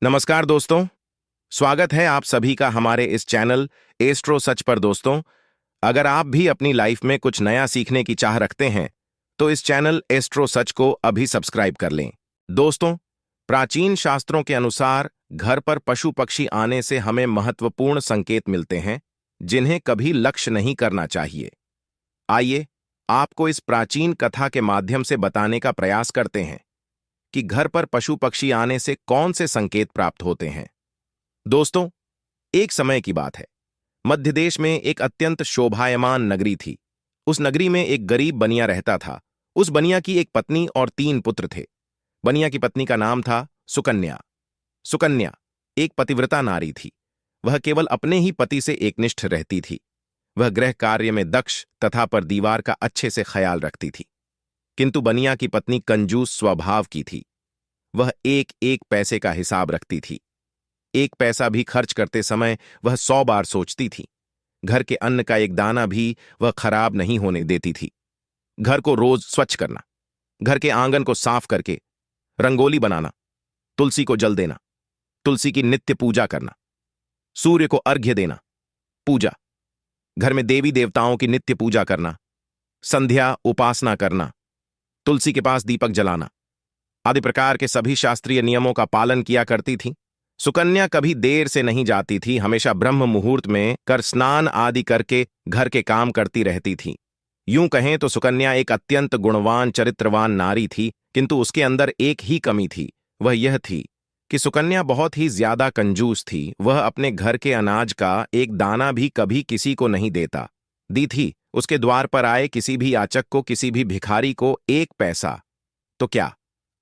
नमस्कार दोस्तों। स्वागत है आप सभी का हमारे इस चैनल एस्ट्रो सच पर। दोस्तों, अगर आप भी अपनी लाइफ में कुछ नया सीखने की चाह रखते हैं तो इस चैनल एस्ट्रो सच को अभी सब्सक्राइब कर लें। दोस्तों, प्राचीन शास्त्रों के अनुसार घर पर पशु पक्षी आने से हमें महत्वपूर्ण संकेत मिलते हैं जिन्हें कभी लक्ष्य नहीं करना चाहिए। आइए आपको इस प्राचीन कथा के माध्यम से बताने का प्रयास करते हैं कि घर पर पशु पक्षी आने से कौन से संकेत प्राप्त होते हैं। दोस्तों, एक समय की बात है। मध्य देश में एक अत्यंत शोभायमान नगरी थी। उस नगरी में एक गरीब बनिया रहता था। उस बनिया की एक पत्नी और 3 पुत्र थे। बनिया की पत्नी का नाम था सुकन्या। सुकन्या एक पतिव्रता नारी थी। वह केवल अपने ही पति से एकनिष्ठ रहती थी। वह गृह कार्य में दक्ष तथा पर दीवार का अच्छे से ख्याल रखती थी। किंतु बनिया की पत्नी कंजूस स्वभाव की थी। वह एक एक पैसे का हिसाब रखती थी। एक पैसा भी खर्च करते समय वह 100 बार सोचती थी। घर के अन्न का एक दाना भी वह खराब नहीं होने देती थी। घर को रोज स्वच्छ करना, घर के आंगन को साफ करके रंगोली बनाना, तुलसी को जल देना, तुलसी की नित्य पूजा करना, सूर्य को अर्घ्य देना, पूजा, घर में देवी देवताओं की नित्य पूजा करना, संध्या उपासना करना, तुलसी के पास दीपक जलाना आदि प्रकार के सभी शास्त्रीय नियमों का पालन किया करती थी। सुकन्या कभी देर से नहीं जाती थी। हमेशा ब्रह्म मुहूर्त में कर स्नान आदि करके घर के काम करती रहती थी। यूं कहें तो सुकन्या एक अत्यंत गुणवान चरित्रवान नारी थी, किंतु उसके अंदर एक ही कमी थी। वह यह थी कि सुकन्या बहुत ही ज्यादा कंजूस थी। वह अपने घर के अनाज का एक दाना भी कभी किसी को नहीं दी थी। उसके द्वार पर आए किसी भी याचक को, किसी भी भिखारी को 1 पैसा तो क्या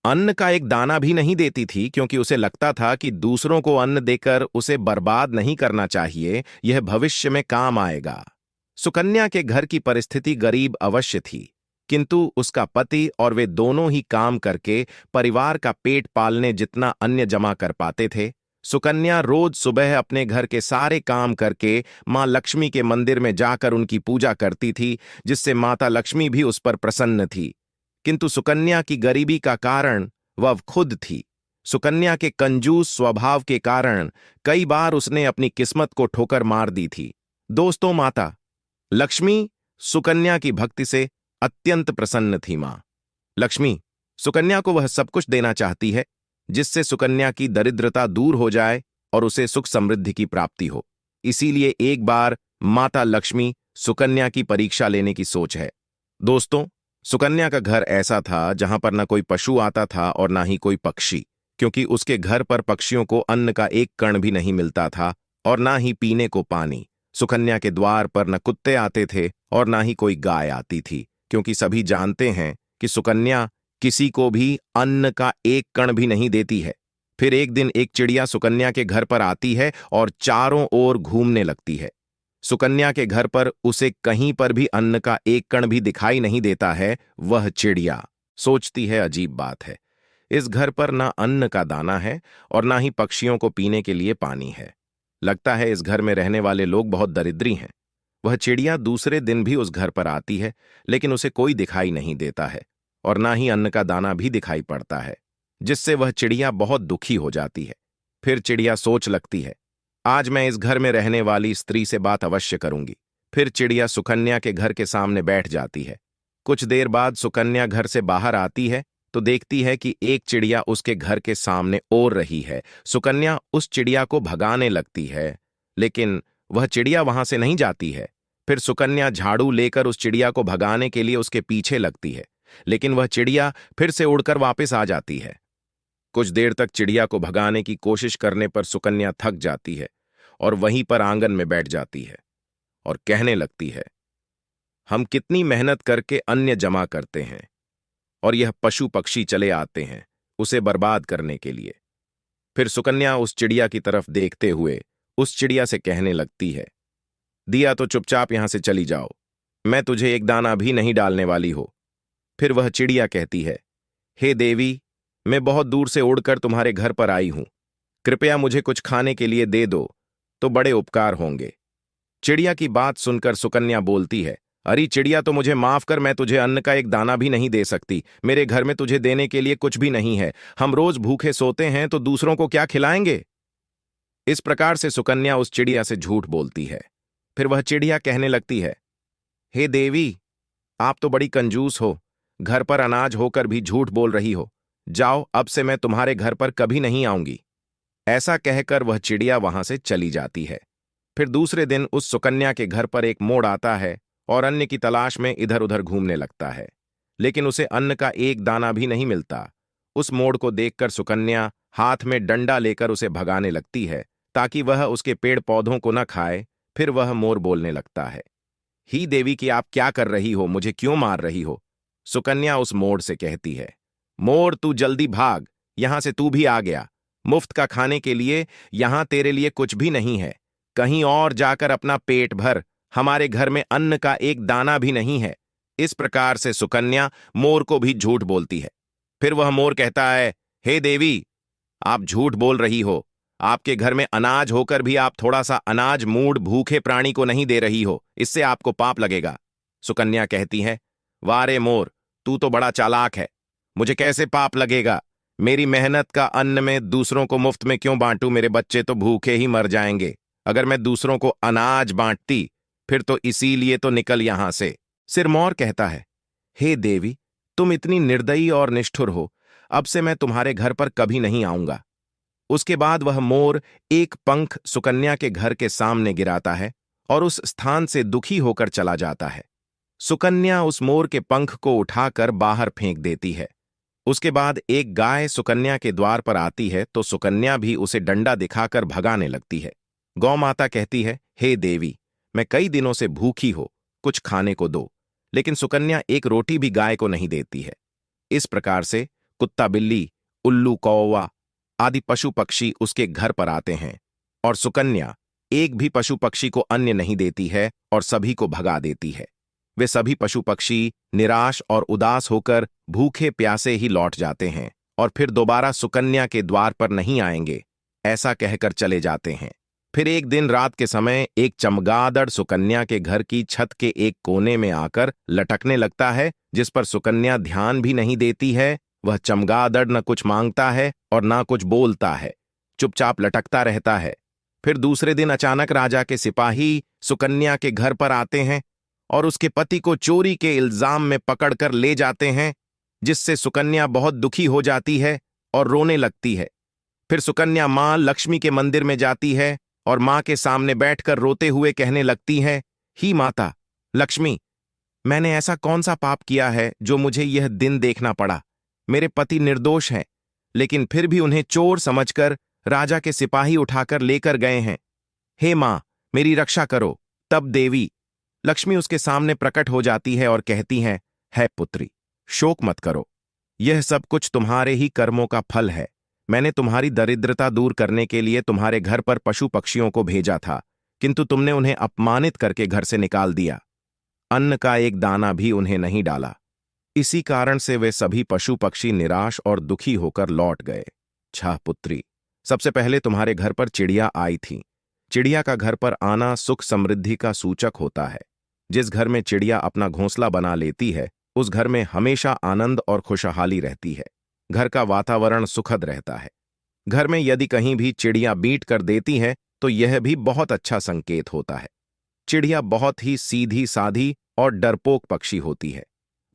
अन्न का एक दाना भी नहीं देती थी, क्योंकि उसे लगता था कि दूसरों को अन्न देकर उसे बर्बाद नहीं करना चाहिए, यह भविष्य में काम आएगा। सुकन्या के घर की परिस्थिति गरीब अवश्य थी, किंतु उसका पति और वे दोनों ही काम करके परिवार का पेट पालने जितना अन्न जमा कर पाते थे। सुकन्या रोज सुबह अपने घर के सारे काम करके मां लक्ष्मी के मंदिर में जाकर उनकी पूजा करती थी, जिससे माता लक्ष्मी भी उस पर प्रसन्न थी। किंतु सुकन्या की गरीबी का कारण वह खुद थी। सुकन्या के कंजूस स्वभाव के कारण कई बार उसने अपनी किस्मत को ठोकर मार दी थी। दोस्तों, माता लक्ष्मी सुकन्या की भक्ति से अत्यंत प्रसन्न थी। मां लक्ष्मी सुकन्या को वह सब कुछ देना चाहती है जिससे सुकन्या की दरिद्रता दूर हो जाए और उसे सुख समृद्धि की प्राप्ति हो। इसीलिए एक बार माता लक्ष्मी सुकन्या की परीक्षा लेने की सोच है। दोस्तों, सुकन्या का घर ऐसा था जहां पर न कोई पशु आता था और ना ही कोई पक्षी, क्योंकि उसके घर पर पक्षियों को अन्न का एक कण भी नहीं मिलता था और ना ही पीने को पानी। सुकन्या के द्वार पर न कुत्ते आते थे और ना ही कोई गाय आती थी, क्योंकि सभी जानते हैं कि सुकन्या किसी को भी अन्न का एक कण भी नहीं देती है। फिर एक दिन एक चिड़िया सुकन्या के घर पर आती है और चारों ओर घूमने लगती है। सुकन्या के घर पर उसे कहीं पर भी अन्न का एक कण भी दिखाई नहीं देता है। वह चिड़िया सोचती है, अजीब बात है, इस घर पर ना अन्न का दाना है और ना ही पक्षियों को पीने के लिए पानी है। लगता है इस घर में रहने वाले लोग बहुत दरिद्री हैं। वह चिड़िया दूसरे दिन भी उस घर पर आती है, लेकिन उसे कोई दिखाई नहीं देता है और ना ही अन्न का दाना भी दिखाई पड़ता है, जिससे वह चिड़िया बहुत दुखी हो जाती है। फिर चिड़िया सोच लगती है, आज मैं इस घर में रहने वाली स्त्री से बात अवश्य करूंगी। फिर चिड़िया सुकन्या के घर के सामने बैठ जाती है। कुछ देर बाद सुकन्या घर से बाहर आती है तो देखती है कि एक चिड़िया उसके घर के सामने ओर रही है। सुकन्या उस चिड़िया को भगाने लगती है, लेकिन वह चिड़िया वहां से नहीं जाती है। फिर सुकन्या झाड़ू लेकर उस चिड़िया को भगाने के लिए उसके पीछे लगती है, लेकिन वह चिड़िया फिर से उड़कर वापस आ जाती है। कुछ देर तक चिड़िया को भगाने की कोशिश करने पर सुकन्या थक जाती है और वहीं पर आंगन में बैठ जाती है और कहने लगती है, हम कितनी मेहनत करके अन्न जमा करते हैं और यह पशु पक्षी चले आते हैं उसे बर्बाद करने के लिए। फिर सुकन्या उस चिड़िया की तरफ देखते हुए उस चिड़िया से कहने लगती है, दिया तो चुपचाप यहां से चली जाओ, मैं तुझे एक दाना भी नहीं डालने वाली हो। फिर वह चिड़िया कहती है, हे देवी, मैं बहुत दूर से उड़कर तुम्हारे घर पर आई हूं, कृपया मुझे कुछ खाने के लिए दे दो तो बड़े उपकार होंगे। चिड़िया की बात सुनकर सुकन्या बोलती है, अरे चिड़िया, तो मुझे माफ कर, मैं तुझे अन्न का एक दाना भी नहीं दे सकती। मेरे घर में तुझे देने के लिए कुछ भी नहीं है। हम रोज भूखे सोते हैं तो दूसरों को क्या खिलाएंगे? इस प्रकार से सुकन्या उस चिड़िया से झूठ बोलती है। फिर वह चिड़िया कहने लगती है, हे देवी, आप तो बड़ी कंजूस हो। घर पर अनाज होकर भी झूठ बोल रही हो। जाओ, अब से मैं तुम्हारे घर पर कभी नहीं आऊंगी। ऐसा कहकर वह चिड़िया वहां से चली जाती है। फिर दूसरे दिन उस सुकन्या के घर पर एक मोर आता है और अन्न की तलाश में इधर उधर घूमने लगता है, लेकिन उसे अन्न का एक दाना भी नहीं मिलता। उस मोर को देखकर सुकन्या हाथ में डंडा लेकर उसे भगाने लगती है ताकि वह उसके पेड़ पौधों को न खाए। फिर वह मोर बोलने लगता है, ही देवी कि आप क्या कर रही हो, मुझे क्यों मार रही हो? सुकन्या उस मोर से कहती है, मोर तू जल्दी भाग, यहां से तू भी आ गया। मुफ्त का खाने के लिए यहां तेरे लिए कुछ भी नहीं है। कहीं और जाकर अपना पेट भर, हमारे घर में अन्न का एक दाना भी नहीं है। इस प्रकार से सुकन्या मोर को भी झूठ बोलती है। फिर वह मोर कहता है, हे देवी, आप झूठ बोल रही हो। आपके घर में अनाज होकर भी आप थोड़ा सा अनाज मूढ़ भूखे प्राणी को नहीं दे रही हो, इससे आपको पाप लगेगा। सुकन्या कहती है, वाह रे मोर, तू तो बड़ा चालाक है। मुझे कैसे पाप लगेगा? मेरी मेहनत का अन्न में दूसरों को मुफ्त में क्यों बांटूं? मेरे बच्चे तो भूखे ही मर जाएंगे। अगर मैं दूसरों को अनाज बांटती फिर तो इसीलिए तो निकल यहां से। सिरमौर कहता है, हे देवी, तुम इतनी निर्दयी और निष्ठुर हो। अब से मैं तुम्हारे घर पर कभी नहीं आऊंगा। उसके बाद वह मोर एक पंख सुकन्या के घर के सामने गिराता है और उस स्थान से दुखी होकर चला जाता है। सुकन्या उस मोर के पंख को उठाकर बाहर फेंक देती है। उसके बाद एक गाय सुकन्या के द्वार पर आती है तो सुकन्या भी उसे डंडा दिखाकर भगाने लगती है। गौ माता कहती है, हे देवी, मैं कई दिनों से भूखी हो, कुछ खाने को दो। लेकिन सुकन्या एक रोटी भी गाय को नहीं देती है। इस प्रकार से कुत्ता, बिल्ली, उल्लू, कौवा आदि पशु पक्षी उसके घर पर आते हैं और सुकन्या एक भी पशु पक्षी को अन्न नहीं देती है और सभी को भगा देती है। वे सभी पशु पक्षी निराश और उदास होकर भूखे प्यासे ही लौट जाते हैं और फिर दोबारा सुकन्या के द्वार पर नहीं आएंगे, ऐसा कहकर चले जाते हैं। फिर एक दिन रात के समय एक चमगादड़ सुकन्या के घर की छत के एक कोने में आकर लटकने लगता है, जिस पर सुकन्या ध्यान भी नहीं देती है। वह चमगादड़ न कुछ मांगता है और ना कुछ बोलता है, चुपचाप लटकता रहता है। फिर दूसरे दिन अचानक राजा के सिपाही सुकन्या के घर पर आते हैं और उसके पति को चोरी के इल्जाम में पकड़कर ले जाते हैं, जिससे सुकन्या बहुत दुखी हो जाती है और रोने लगती है। फिर सुकन्या मां लक्ष्मी के मंदिर में जाती है और मां के सामने बैठकर रोते हुए कहने लगती है, ही माता लक्ष्मी, मैंने ऐसा कौन सा पाप किया है जो मुझे यह दिन देखना पड़ा? मेरे पति निर्दोष हैं, लेकिन फिर भी उन्हें चोर समझकर राजा के सिपाही उठाकर लेकर गए हैं। हे मां, मेरी रक्षा करो। तब देवी लक्ष्मी उसके सामने प्रकट हो जाती है और कहती हैं, है पुत्री, शोक मत करो। यह सब कुछ तुम्हारे ही कर्मों का फल है। मैंने तुम्हारी दरिद्रता दूर करने के लिए तुम्हारे घर पर पशु पक्षियों को भेजा था, किंतु तुमने उन्हें अपमानित करके घर से निकाल दिया। अन्न का एक दाना भी उन्हें नहीं डाला। इसी कारण से वे सभी पशु पक्षी निराश और दुखी होकर लौट गए। छह पुत्री, सबसे पहले तुम्हारे घर पर चिड़िया आई थी। चिड़िया का घर पर आना सुख समृद्धि का सूचक होता है। जिस घर में चिड़िया अपना घोंसला बना लेती है, उस घर में हमेशा आनंद और खुशहाली रहती है। घर का वातावरण सुखद रहता है। घर में यदि कहीं भी चिड़िया बीट कर देती है तो यह भी बहुत अच्छा संकेत होता है। चिड़िया बहुत ही सीधी साधी और डरपोक पक्षी होती है।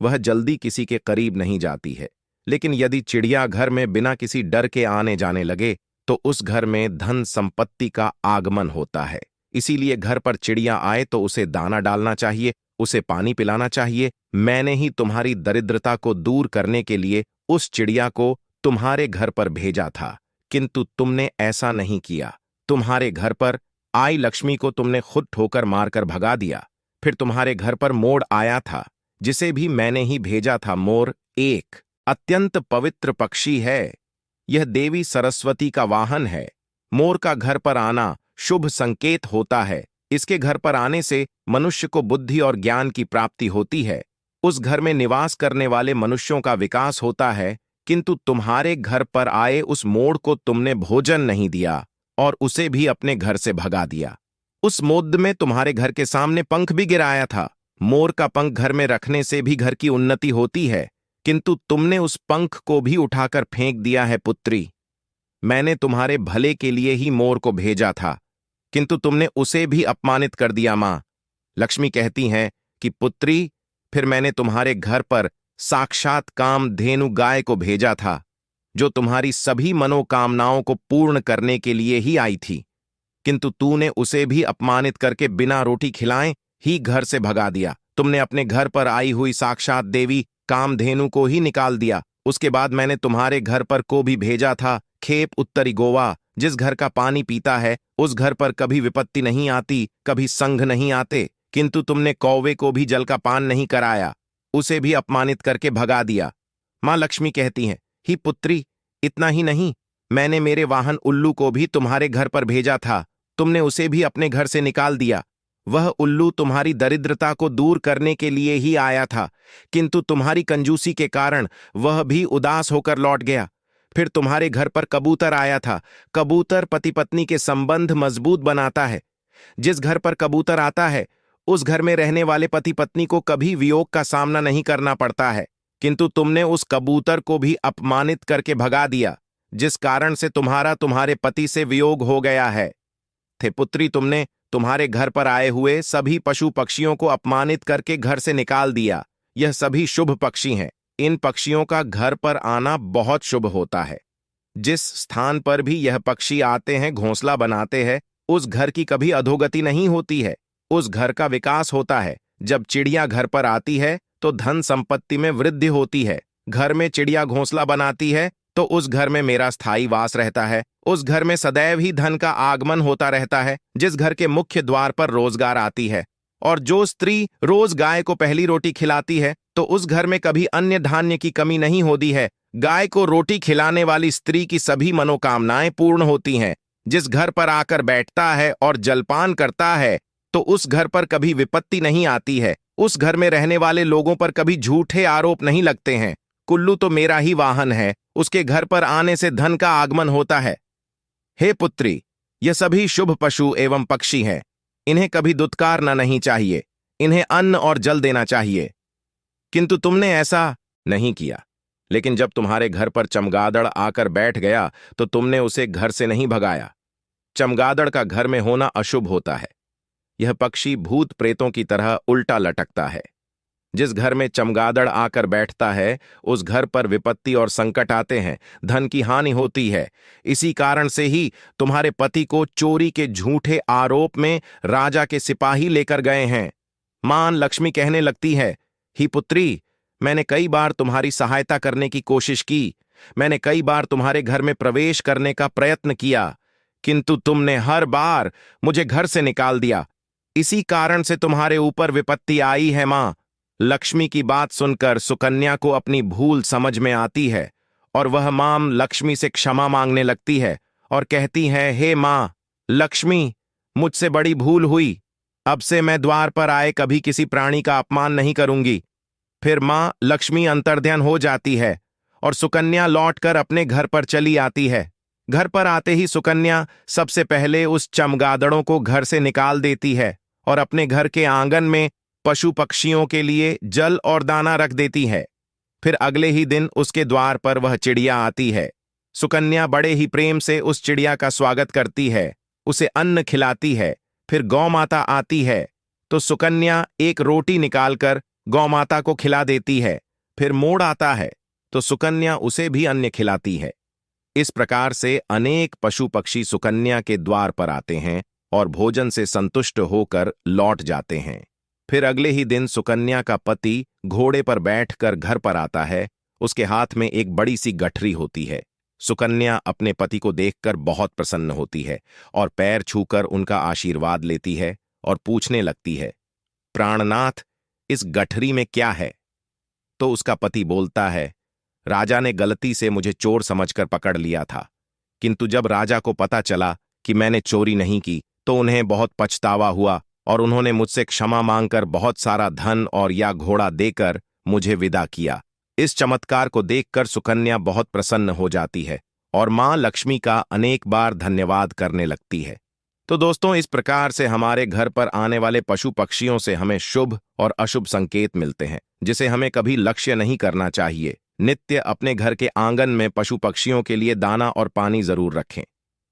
वह जल्दी किसी के करीब नहीं जाती है, लेकिन यदि चिड़िया घर में बिना किसी डर के आने जाने लगे तो उस घर में धन संपत्ति का आगमन होता है। इसीलिए घर पर चिड़िया आए तो उसे दाना डालना चाहिए, उसे पानी पिलाना चाहिए। मैंने ही तुम्हारी दरिद्रता को दूर करने के लिए उस चिड़िया को तुम्हारे घर पर भेजा था, किंतु तुमने ऐसा नहीं किया। तुम्हारे घर पर आई लक्ष्मी को तुमने खुद ठोकर मारकर भगा दिया। फिर तुम्हारे घर पर मोर आया था, जिसे भी मैंने ही भेजा था। मोर एक अत्यंत पवित्र पक्षी है। यह देवी सरस्वती का वाहन है। मोर का घर पर आना शुभ संकेत होता है। इसके घर पर आने से मनुष्य को बुद्धि और ज्ञान की प्राप्ति होती है। उस घर में निवास करने वाले मनुष्यों का विकास होता है, किंतु तुम्हारे घर पर आए उस मोर को तुमने भोजन नहीं दिया और उसे भी अपने घर से भगा दिया। उस मोद में तुम्हारे घर के सामने पंख भी गिराया था मोर का पंख घर में रखने से भी घर की उन्नति होती है, किंतु तुमने उस पंख को भी उठाकर फेंक दिया है पुत्री। मैंने तुम्हारे भले के लिए ही मोर को भेजा था, किंतु तुमने उसे भी अपमानित कर दिया। मां लक्ष्मी कहती हैं कि पुत्री, फिर मैंने तुम्हारे घर पर साक्षात कामधेनु गाय को भेजा था, जो तुम्हारी सभी मनोकामनाओं को पूर्ण करने के लिए ही आई थी, किंतु तूने उसे भी अपमानित करके बिना रोटी खिलाए ही घर से भगा दिया। तुमने अपने घर पर आई हुई साक्षात देवी कामधेनु को ही निकाल दिया। उसके बाद मैंने तुम्हारे घर पर को भी भेजा था, खेप उत्तरी गोवा। जिस घर का पानी पीता है उस घर पर कभी विपत्ति नहीं आती, कभी संघ नहीं आते, किंतु तुमने कौवे को भी जल का पान नहीं कराया, उसे भी अपमानित करके भगा दिया। मां लक्ष्मी कहती हैं, ही पुत्री, इतना ही नहीं, मैंने मेरे वाहन उल्लू को भी तुम्हारे घर पर भेजा था, तुमने उसे भी अपने घर से निकाल दिया। वह उल्लू तुम्हारी दरिद्रता को दूर करने के लिए ही आया था, किंतु तुम्हारी कंजूसी के कारण वह भी उदास होकर लौट गया। फिर तुम्हारे घर पर कबूतर आया था। कबूतर पति पत्नी के संबंध मजबूत बनाता है। जिस घर पर कबूतर आता है उस घर में रहने वाले पति पत्नी को कभी वियोग का सामना नहीं करना पड़ता है, किंतु तुमने उस कबूतर को भी अपमानित करके भगा दिया, जिस कारण से तुम्हारे पति से वियोग हो गया है। थे पुत्री, तुमने तुम्हारे घर पर आए हुए सभी पशु पक्षियों को अपमानित करके घर से निकाल दिया। यह सभी शुभ पक्षी हैं। इन पक्षियों का घर पर आना बहुत शुभ होता है। जिस स्थान पर भी यह पक्षी आते हैं, घोंसला बनाते हैं, उस घर की कभी अधोगति नहीं होती है, उस घर का विकास होता है। जब चिड़िया घर पर आती है तो धन संपत्ति में वृद्धि होती है। घर में चिड़िया घोंसला बनाती है तो उस घर में मेरा स्थायी वास रहता है। उस घर में सदैव ही धन का आगमन होता रहता है। जिस घर के मुख्य द्वार पर रोजगार आती है और जो स्त्री रोज गाय को पहली रोटी खिलाती है, तो उस घर में कभी अन्य धान्य की कमी नहीं होती है। गाय को रोटी खिलाने वाली स्त्री की सभी मनोकामनाएं पूर्ण होती हैं। जिस घर पर आकर बैठता है और जलपान करता है, तो उस घर पर कभी विपत्ति नहीं आती है। उस घर में रहने वाले लोगों पर कभी झूठे आरोप नहीं लगते हैं। कुल्लू तो मेरा ही वाहन है, उसके घर पर आने से धन का आगमन होता है। हे पुत्री, ये सभी शुभ पशु एवं पक्षी हैं। इन्हें कभी दुत्कारना नहीं चाहिए, इन्हें अन्न और जल देना चाहिए, किंतु तुमने ऐसा नहीं किया। लेकिन जब तुम्हारे घर पर चमगादड़ आकर बैठ गया तो तुमने उसे घर से नहीं भगाया। चमगादड़ का घर में होना अशुभ होता है। यह पक्षी भूत प्रेतों की तरह उल्टा लटकता है। जिस घर में चमगादड़ आकर बैठता है उस घर पर विपत्ति और संकट आते हैं, धन की हानि होती है। इसी कारण से ही तुम्हारे पति को चोरी के झूठे आरोप में राजा के सिपाही लेकर गए हैं। मां लक्ष्मी कहने लगती है, ही पुत्री, मैंने कई बार तुम्हारी सहायता करने की कोशिश की, मैंने कई बार तुम्हारे घर में प्रवेश करने का प्रयत्न किया, किंतु तुमने हर बार मुझे घर से निकाल दिया। इसी कारण से तुम्हारे ऊपर विपत्ति आई है। मां लक्ष्मी की बात सुनकर सुकन्या को अपनी भूल समझ में आती है और वह मां लक्ष्मी से क्षमा मांगने लगती है और कहती है, हे मां लक्ष्मी, मुझसे बड़ी भूल हुई। अब से मैं द्वार पर आए कभी किसी प्राणी का अपमान नहीं करूंगी। फिर मां लक्ष्मी अंतर्ध्यान हो जाती है और सुकन्या लौटकर अपने घर पर चली आती है। घर पर आते ही सुकन्या सबसे पहले उस चमगादड़ों को घर से निकाल देती है और अपने घर के आंगन में पशु पक्षियों के लिए जल और दाना रख देती है। फिर अगले ही दिन उसके द्वार पर वह चिड़िया आती है। सुकन्या बड़े ही प्रेम से उस चिड़िया का स्वागत करती है, उसे अन्न खिलाती है। फिर गौ माता आती है तो सुकन्या एक रोटी निकालकर गौ माता को खिला देती है। फिर मोर आता है तो सुकन्या उसे भी अन्न खिलाती है। इस प्रकार से अनेक पशु पक्षी सुकन्या के द्वार पर आते हैं और भोजन से संतुष्ट होकर लौट जाते हैं। फिर अगले ही दिन सुकन्या का पति घोड़े पर बैठकर घर पर आता है। उसके हाथ में एक बड़ी सी गठरी होती है। सुकन्या अपने पति को देखकर बहुत प्रसन्न होती है और पैर छूकर उनका आशीर्वाद लेती है और पूछने लगती है, प्राणनाथ, इस गठरी में क्या है? तो उसका पति बोलता है, राजा ने गलती से मुझे चोर समझकर पकड़ लिया था, किंतु जब राजा को पता चला कि मैंने चोरी नहीं की तो उन्हें बहुत पछतावा हुआ और उन्होंने मुझसे क्षमा मांगकर बहुत सारा धन और या घोड़ा देकर मुझे विदा किया। इस चमत्कार को देखकर सुकन्या बहुत प्रसन्न हो जाती है और मां लक्ष्मी का अनेक बार धन्यवाद करने लगती है। तो दोस्तों, इस प्रकार से हमारे घर पर आने वाले पशु पक्षियों से हमें शुभ और अशुभ संकेत मिलते हैं, जिसे हमें कभी लक्ष्य नहीं करना चाहिए। नित्य अपने घर के आंगन में पशु पक्षियों के लिए दाना और पानी जरूर रखें।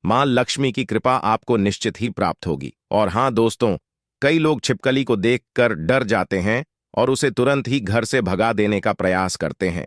मां लक्ष्मी की कृपा आपको निश्चित ही प्राप्त होगी। और हाँ दोस्तों, कई लोग छिपकली को देखकर डर जाते हैं और उसे तुरंत ही घर से भगा देने का प्रयास करते हैं।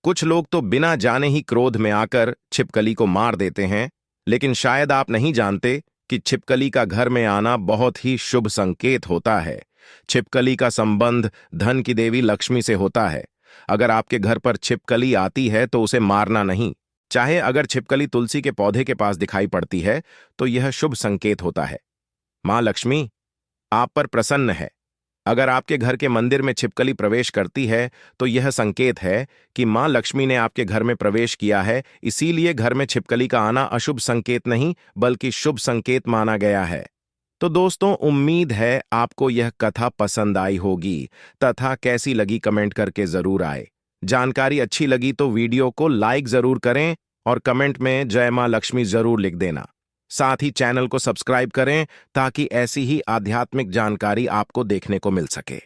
कुछ लोग तो बिना जाने ही क्रोध में आकर छिपकली को मार देते हैं, लेकिन शायद आप नहीं जानते कि छिपकली का घर में आना बहुत ही शुभ संकेत होता है। छिपकली का संबंध धन की देवी लक्ष्मी से होता है। अगर आपके घर पर छिपकली आती है तो उसे मारना नहीं। चाहे अगर छिपकली तुलसी के पौधे के पास दिखाई पड़ती है तो यह शुभ संकेत होता है। मां लक्ष्मी आप पर प्रसन्न है। अगर आपके घर के मंदिर में छिपकली प्रवेश करती है तो यह संकेत है कि मां लक्ष्मी ने आपके घर में प्रवेश किया है। इसीलिए घर में छिपकली का आना अशुभ संकेत नहीं बल्कि शुभ संकेत माना गया है। तो दोस्तों, उम्मीद है आपको यह कथा पसंद आई होगी तथा कैसी लगी कमेंट करके जरूर आए। जानकारी अच्छी लगी तो वीडियो को लाइक जरूर करें और कमेंट में जय मां लक्ष्मी जरूर लिख देना। साथ ही चैनल को सब्सक्राइब करें ताकि ऐसी ही आध्यात्मिक जानकारी आपको देखने को मिल सके।